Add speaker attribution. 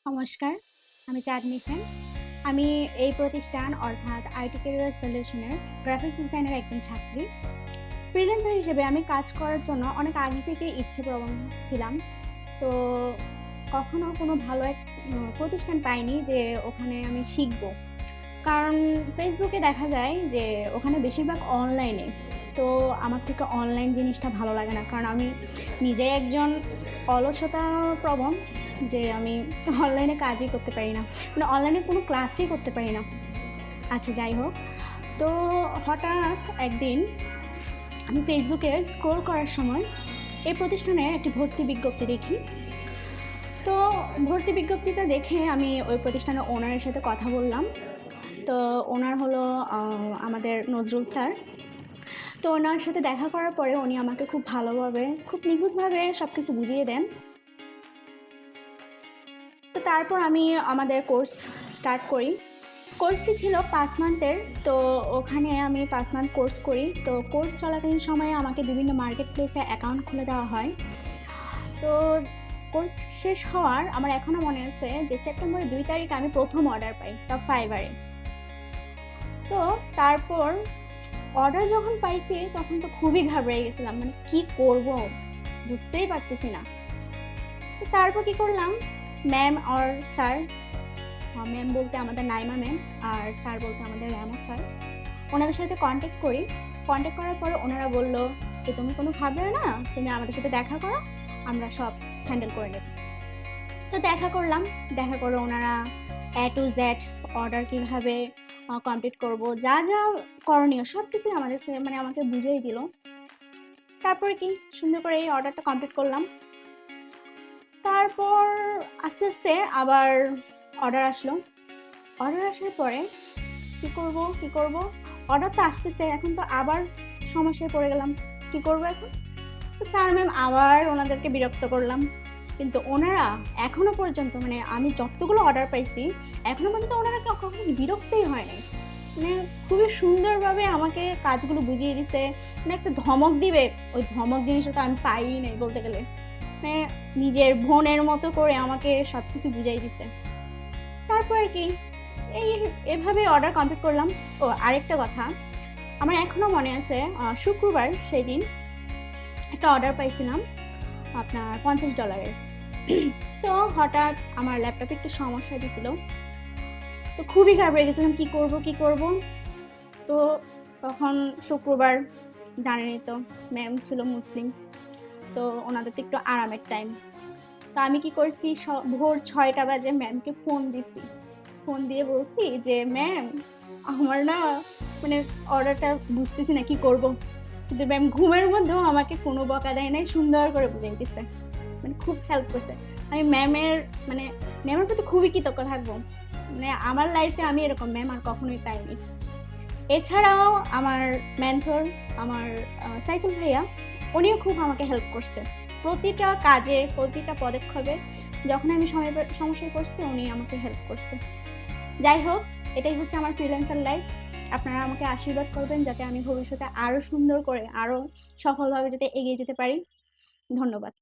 Speaker 1: নমস্কার, আমি চাঁদ মিশন। আমি এই প্রতিষ্ঠান অর্থাৎ আইটি ক্যারিয়ার সলিউশনের গ্রাফিক্স ডিজাইনের একজন ছাত্রী। ফ্রিল্যান্সার হিসেবে আমি কাজ করার জন্য অনেক আগে থেকে ইচ্ছেপ্রবণ ছিলাম। তো কখনো কোনো ভালো এক প্রতিষ্ঠান পাইনি যে ওখানে আমি শিখব। কারণ ফেসবুকে দেখা যায় যে ওখানে বেশিরভাগ অনলাইনে। তো আমার থেকে অনলাইন জিনিসটা ভালো লাগে না। কারণ আমি নিজে একজন অলসতাপ্রবণ যে আমি অনলাইনে কাজই করতে পারি না। মানে অনলাইনে কোনো ক্লাসই করতে পারি না। আচ্ছা যাই হোক। তো হঠাৎ একদিন আমি ফেসবুকে স্ক্রল করার সময় এই প্রতিষ্ঠানে একটি ভর্তি বিজ্ঞপ্তি দেখি। তো ভর্তি বিজ্ঞপ্তিটা দেখে আমি ওই প্রতিষ্ঠানের ওনারের সাথে কথা বললাম। তো ওনার হলো আমাদের নজরুল স্যার। তো ওনার সাথে দেখা করার পরে উনি আমাকে খুব ভালোভাবে, খুব নিখুঁতভাবে সব কিছু বুঝিয়ে দেন। তো তারপর আমি আমাদের কোর্স স্টার্ট করি। কোর্সটি ছিল 5 মান্থের। তো ওখানে আমি 5 মান্থ কোর্স করি। তো কোর্স চলাকালীন সময়ে আমাকে বিভিন্ন মার্কেট প্লেসে অ্যাকাউন্ট খুলে দেওয়া হয়। তো কোর্স শেষ হওয়ার আমার এখনও মনে আছে যে সেপ্টেম্বরের 2 তারিখ আমি প্রথম অর্ডার পাই, তাও ফাইবারে। তো তারপর অর্ডার যখন পাইছি তখন তো খুবই ঘাবড়ে গেছিলাম, মানে কি করব বুঝতেই পারতেছি না। তো তারপর কি করলাম, ম্যাম আর স্যার, ম্যাম বলতে আমাদের নাইমা ম্যাম আর স্যার বলতে আমাদের র্যামো স্যার, ওনাদের সাথে কন্ট্যাক্ট করি। কন্ট্যাক্ট করার পর ওনারা বলল যে তুমি কোনো ঘাবড়ে না, তুমি আমাদের সাথে দেখা করো, আমরা সব হ্যান্ডেল করে নেব। তো দেখা করলাম। দেখা করে ওনারা A to Z অর্ডার কীভাবে কমপ্লিট করব, যা যা করণীয় সব কিছুই আমাকে বুঝিয়ে দিল। তারপরে কি সুন্দর করে এই অর্ডারটা কমপ্লিট করলাম। তারপর আস্তে আস্তে আবার অর্ডার আসলো। অর্ডার আসার পরে কি করব, অর্ডার তো আসতেছে, এখন তো আবার সমস্যায় পড়ে গেলাম, কি করব এখন। তো স্যার ম্যাম আবার ওনাদেরকে বিরক্ত করলাম, কিন্তু ওনারা এখনো পর্যন্ত, মানে আমি যতগুলো অর্ডার পাইছি এখনো পর্যন্ত ওনারা কখনো বিরক্তই হয় নাই। মানে খুবই সুন্দরভাবে আমাকে কাজগুলো বুঝিয়ে দিছে। মানে একটা ধমক দিবে, ওই ধমক জিনিসটা তো আমি পাইই নাই বলতে গেলে। মানে নিজের বোনের মতো করে আমাকে সব কিছু বুঝাই দিছে। তারপর কি এভাবে অর্ডার কমপ্লিট করলাম। ও আরেকটা কথা, আমার এখনও মনে আছে শুক্রবার সেই দিন একটা অর্ডার পাইছিলাম আপনার $50। তো হঠাৎ আমার ল্যাপটপে একটু সমস্যা দিছিল। তো খুবই ঘাবড়ে গেছিলাম, কি করব। তো তখন শুক্রবার, জানেনই তো ম্যাম ছিল মুসলিম, তো ওনাদের তো একটু আরামের টাইম। তো আমি কি করছি, ভোর 6টা বাজে ম্যামকে ফোন দিছি। ফোন দিয়ে বলছি যে ম্যাম আমার না মানে অর্ডারটা বুঝতেছি না কি করব। কিন্তু ম্যাম ঘুমের মধ্যেও আমাকে কোনো বকা দেয় নাই, সুন্দর করে বুঝিয়ে দিচ্ছে, মানে খুব হেল্প করছে। আমি ম্যামের প্রতি খুবই কৃতজ্ঞ থাকবো। মানে আমার লাইফে আমি এরকম ম্যাম আর কখনোই পাইনি। এছাড়াও আমার মেন্টর, আমার সাইফুল ভাইয়া, উনিও খুব আমাকে হেল্প করছে প্রতিটা কাজে, প্রতিটা পদক্ষেপে। যখন আমি সমস্যায় পড়ছি উনি আমাকে হেল্প করছে। যাই হোক, এটাই হচ্ছে আমার ফ্রিল্যান্সার লাইফ। আপনারা আমাকে আশীর্বাদ করবেন যাতে আমি ভবিষ্যতে আরও সুন্দর করে, আরও সফলভাবে যাতে এগিয়ে যেতে পারি। ধন্যবাদ।